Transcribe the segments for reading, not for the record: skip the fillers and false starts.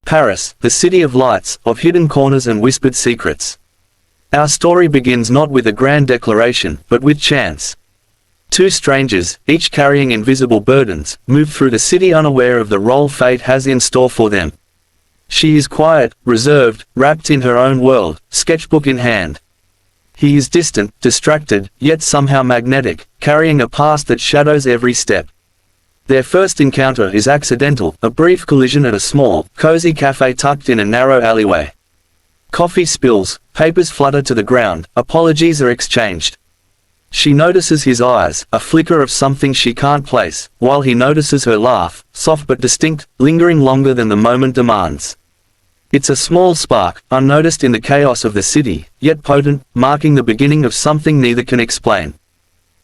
Paris, the city of lights, of hidden corners and whispered secrets. Our story begins not with a grand declaration, but with chance. Two strangers, each carrying invisible burdens, move through the city unaware of the role fate has in store for them. She is quiet, reserved, wrapped in her own world, sketchbook in hand. He is distant, distracted, yet somehow magnetic, carrying a past that shadows every step. Their first encounter is accidental, a brief collision at a small, cozy cafe tucked in a narrow alleyway. Coffee spills, papers flutter to the ground, apologies are exchanged. She notices his eyes, a flicker of something she can't place, while he notices her laugh, soft but distinct, lingering longer than the moment demands. It's a small spark, unnoticed in the chaos of the city, yet potent, marking the beginning of something neither can explain.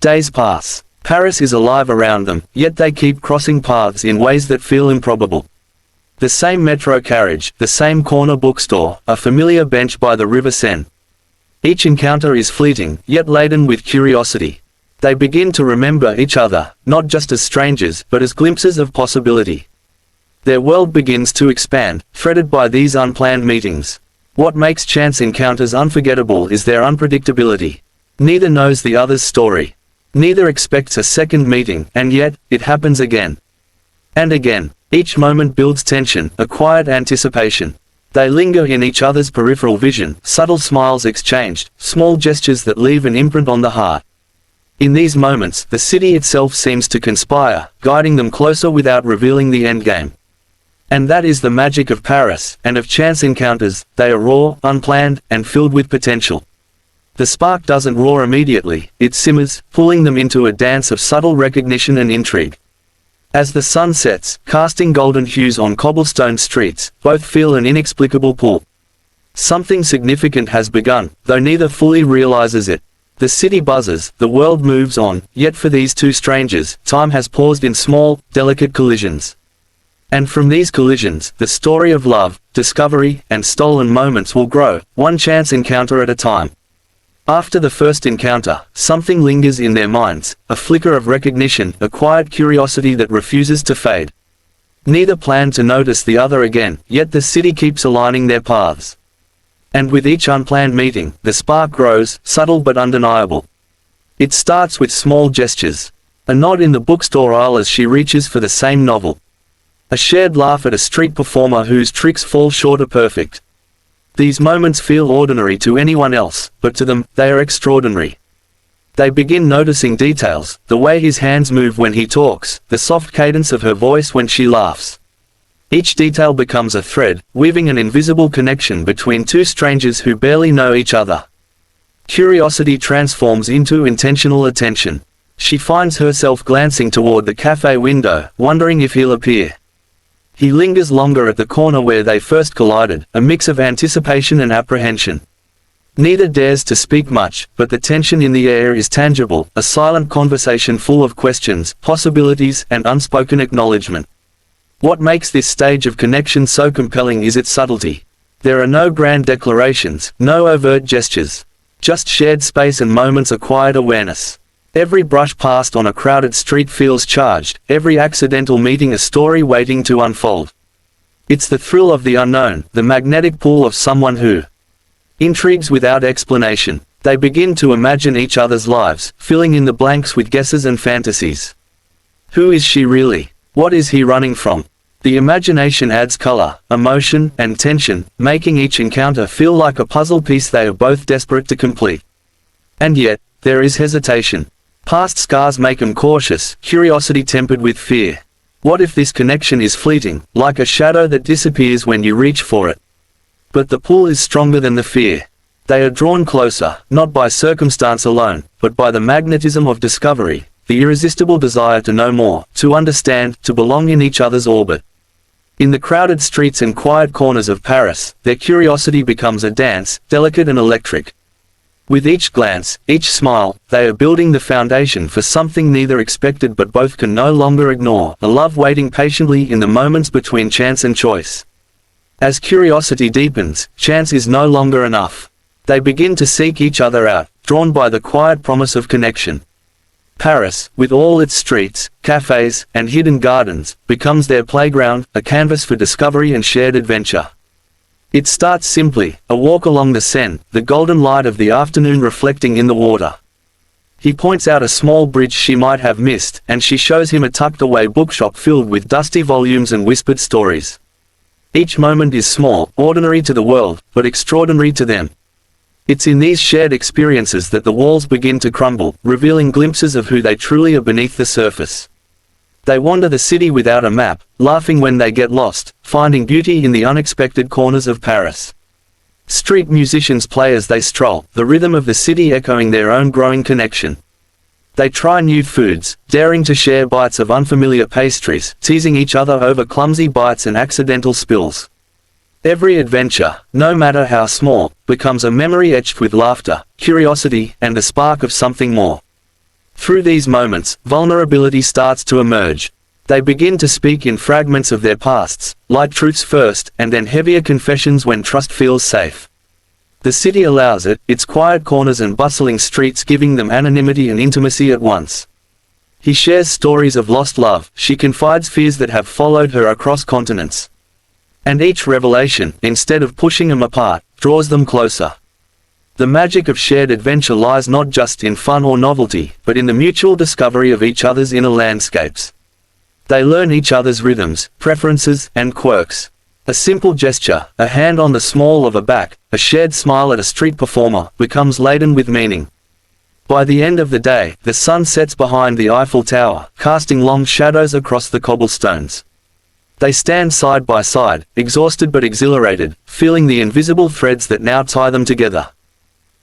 Days pass. Paris is alive around them, yet they keep crossing paths in ways that feel improbable. The same metro carriage, the same corner bookstore, a familiar bench by the river Seine. Each encounter is fleeting, yet laden with curiosity. They begin to remember each other, not just as strangers, but as glimpses of possibility. Their world begins to expand, threaded by these unplanned meetings. What makes chance encounters unforgettable is their unpredictability. Neither knows the other's story. Neither expects a second meeting, and yet, it happens again. And again. Each moment builds tension, a quiet anticipation. They linger in each other's peripheral vision, subtle smiles exchanged, small gestures that leave an imprint on the heart. In these moments, the city itself seems to conspire, guiding them closer without revealing the endgame. And that is the magic of Paris, and of chance encounters. They are raw, unplanned, and filled with potential. The spark doesn't roar immediately, it simmers, pulling them into a dance of subtle recognition and intrigue. As the sun sets, casting golden hues on cobblestone streets, both feel an inexplicable pull. Something significant has begun, though neither fully realizes it. The city buzzes, the world moves on, yet for these two strangers, time has paused in small, delicate collisions. And from these collisions, the story of love, discovery, and stolen moments will grow, one chance encounter at a time. After the first encounter, something lingers in their minds, a flicker of recognition, a quiet curiosity that refuses to fade. Neither plan to notice the other again, yet the city keeps aligning their paths. And with each unplanned meeting, the spark grows, subtle but undeniable. It starts with small gestures. A nod in the bookstore aisle as she reaches for the same novel. A shared laugh at a street performer whose tricks fall short of perfect. These moments feel ordinary to anyone else, but to them, they are extraordinary. They begin noticing details, the way his hands move when he talks, the soft cadence of her voice when she laughs. Each detail becomes a thread, weaving an invisible connection between two strangers who barely know each other. Curiosity transforms into intentional attention. She finds herself glancing toward the cafe window, wondering if he'll appear. He lingers longer at the corner where they first collided, a mix of anticipation and apprehension. Neither dares to speak much, but the tension in the air is tangible, a silent conversation full of questions, possibilities, and unspoken acknowledgement. What makes this stage of connection so compelling is its subtlety. There are no grand declarations, no overt gestures. Just shared space and moments of quiet awareness. Every brush past on a crowded street feels charged, every accidental meeting a story waiting to unfold. It's the thrill of the unknown, the magnetic pull of someone who intrigues without explanation. They begin to imagine each other's lives, filling in the blanks with guesses and fantasies. Who is she really? What is he running from? The imagination adds color, emotion, and tension, making each encounter feel like a puzzle piece they are both desperate to complete. And yet, there is hesitation. Past scars make them cautious, curiosity tempered with fear. What if this connection is fleeting, like a shadow that disappears when you reach for it? But the pull is stronger than the fear. They are drawn closer, not by circumstance alone, but by the magnetism of discovery, the irresistible desire to know more, to understand, to belong in each other's orbit. In the crowded streets and quiet corners of Paris, their curiosity becomes a dance, delicate and electric. With each glance, each smile, they are building the foundation for something neither expected but both can no longer ignore, a love waiting patiently in the moments between chance and choice. As curiosity deepens, chance is no longer enough. They begin to seek each other out, drawn by the quiet promise of connection. Paris, with all its streets, cafes, and hidden gardens, becomes their playground, a canvas for discovery and shared adventure. It starts simply, a walk along the Seine, the golden light of the afternoon reflecting in the water. He points out a small bridge she might have missed, and she shows him a tucked-away bookshop filled with dusty volumes and whispered stories. Each moment is small, ordinary to the world, but extraordinary to them. It's in these shared experiences that the walls begin to crumble, revealing glimpses of who they truly are beneath the surface. They wander the city without a map, laughing when they get lost, finding beauty in the unexpected corners of Paris. Street musicians play as they stroll, the rhythm of the city echoing their own growing connection. They try new foods, daring to share bites of unfamiliar pastries, teasing each other over clumsy bites and accidental spills. Every adventure, no matter how small, becomes a memory etched with laughter, curiosity, and the spark of something more. Through these moments, vulnerability starts to emerge. They begin to speak in fragments of their pasts, light truths first, and then heavier confessions when trust feels safe. The city allows it, its quiet corners and bustling streets giving them anonymity and intimacy at once. He shares stories of lost love, she confides fears that have followed her across continents. And each revelation, instead of pushing them apart, draws them closer. The magic of shared adventure lies not just in fun or novelty, but in the mutual discovery of each other's inner landscapes. They learn each other's rhythms, preferences, and quirks. A simple gesture, a hand on the small of a back, a shared smile at a street performer, becomes laden with meaning. By the end of the day, the sun sets behind the Eiffel Tower, casting long shadows across the cobblestones. They stand side by side, exhausted but exhilarated, feeling the invisible threads that now tie them together.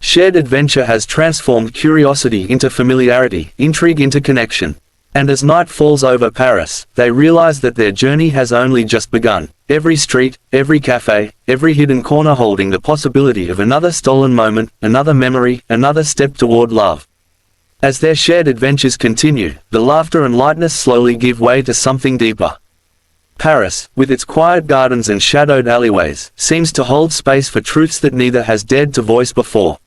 Shared adventure has transformed curiosity into familiarity, intrigue into connection. And as night falls over Paris, they realize that their journey has only just begun. Every street, every cafe, every hidden corner holding the possibility of another stolen moment, another memory, another step toward love. As their shared adventures continue, the laughter and lightness slowly give way to something deeper. Paris, with its quiet gardens and shadowed alleyways, seems to hold space for truths that neither has dared to voice before.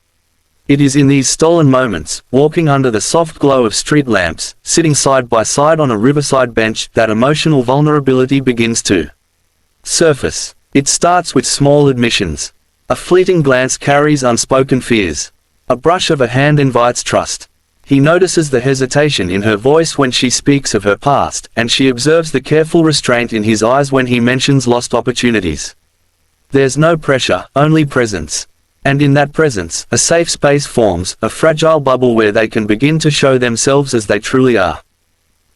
It is in these stolen moments, walking under the soft glow of street lamps, sitting side by side on a riverside bench, that emotional vulnerability begins to surface. It starts with small admissions. A fleeting glance carries unspoken fears. A brush of a hand invites trust. He notices the hesitation in her voice when she speaks of her past, and she observes the careful restraint in his eyes when he mentions lost opportunities. There's no pressure, only presence. And in that presence, a safe space forms, a fragile bubble where they can begin to show themselves as they truly are.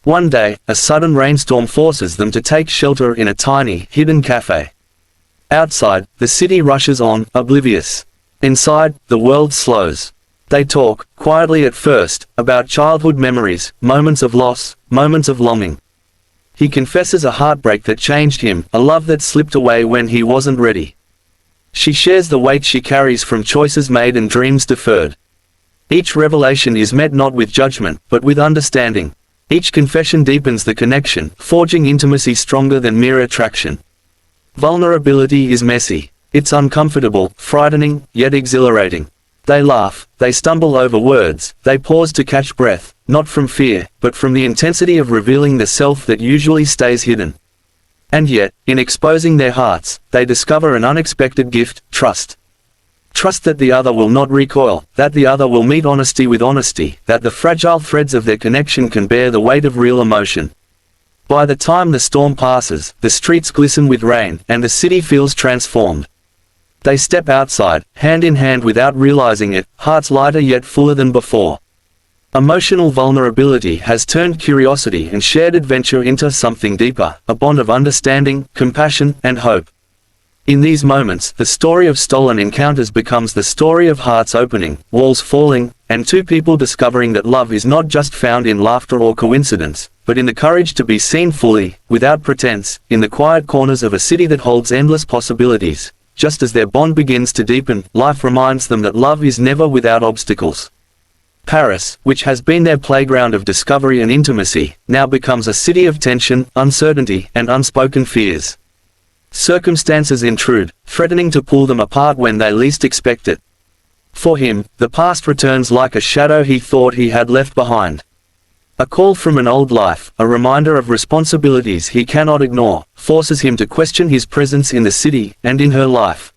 One day, a sudden rainstorm forces them to take shelter in a tiny, hidden cafe. Outside, the city rushes on, oblivious. Inside, the world slows. They talk, quietly at first, about childhood memories, moments of loss, moments of longing. He confesses a heartbreak that changed him, a love that slipped away when he wasn't ready. She shares the weight she carries from choices made and dreams deferred. Each revelation is met not with judgment, but with understanding. Each confession deepens the connection, forging intimacy stronger than mere attraction. Vulnerability is messy. It's uncomfortable, frightening, yet exhilarating. They laugh, they stumble over words, they pause to catch breath, not from fear, but from the intensity of revealing the self that usually stays hidden. And yet, in exposing their hearts, they discover an unexpected gift: trust. Trust that the other will not recoil, that the other will meet honesty with honesty, that the fragile threads of their connection can bear the weight of real emotion. By the time the storm passes, the streets glisten with rain, and the city feels transformed. They step outside, hand in hand without realizing it, hearts lighter yet fuller than before. Emotional vulnerability has turned curiosity and shared adventure into something deeper, a bond of understanding, compassion, and hope. In these moments, the story of stolen encounters becomes the story of hearts opening, walls falling, and two people discovering that love is not just found in laughter or coincidence, but in the courage to be seen fully, without pretense, in the quiet corners of a city that holds endless possibilities. Just as their bond begins to deepen, life reminds them that love is never without obstacles. Paris, which has been their playground of discovery and intimacy, now becomes a city of tension, uncertainty, and unspoken fears. Circumstances intrude, threatening to pull them apart when they least expect it. For him, the past returns like a shadow he thought he had left behind. A call from an old life, a reminder of responsibilities he cannot ignore, forces him to question his presence in the city, and in her life.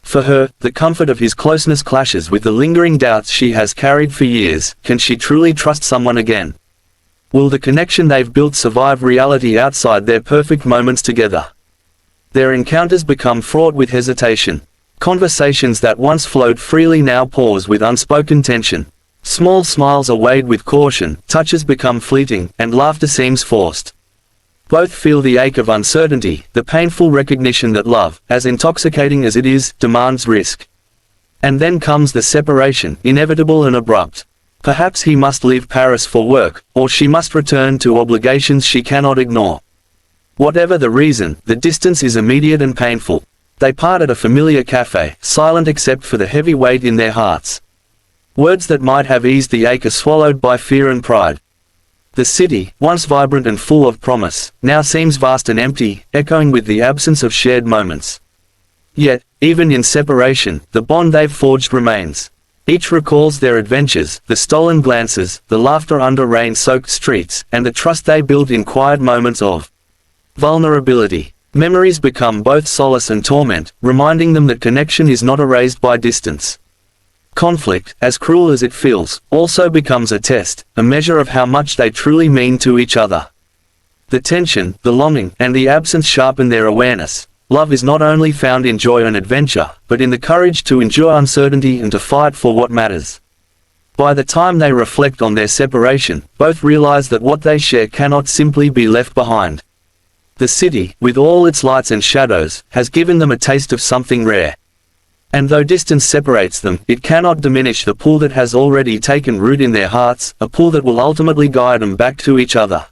For her, the comfort of his closeness clashes with the lingering doubts she has carried for years. Can she truly trust someone again? Will the connection they've built survive reality outside their perfect moments together? Their encounters become fraught with hesitation. Conversations that once flowed freely now pause with unspoken tension. Small smiles are weighed with caution, touches become fleeting, and laughter seems forced. Both feel the ache of uncertainty, the painful recognition that love, as intoxicating as it is, demands risk. And then comes the separation, inevitable and abrupt. Perhaps he must leave Paris for work, or she must return to obligations she cannot ignore. Whatever the reason, the distance is immediate and painful. They part at a familiar café, silent except for the heavy weight in their hearts. Words that might have eased the ache are swallowed by fear and pride. The city, once vibrant and full of promise, now seems vast and empty, echoing with the absence of shared moments. Yet, even in separation, the bond they've forged remains. Each recalls their adventures, the stolen glances, the laughter under rain-soaked streets, and the trust they built in quiet moments of vulnerability. Memories become both solace and torment, reminding them that connection is not erased by distance. Conflict, as cruel as it feels, also becomes a test, a measure of how much they truly mean to each other. The tension, the longing, and the absence sharpen their awareness. Love is not only found in joy and adventure, but in the courage to endure uncertainty and to fight for what matters. By the time they reflect on their separation, both realize that what they share cannot simply be left behind. The city, with all its lights and shadows, has given them a taste of something rare. And though distance separates them, it cannot diminish the pull that has already taken root in their hearts, a pull that will ultimately guide them back to each other.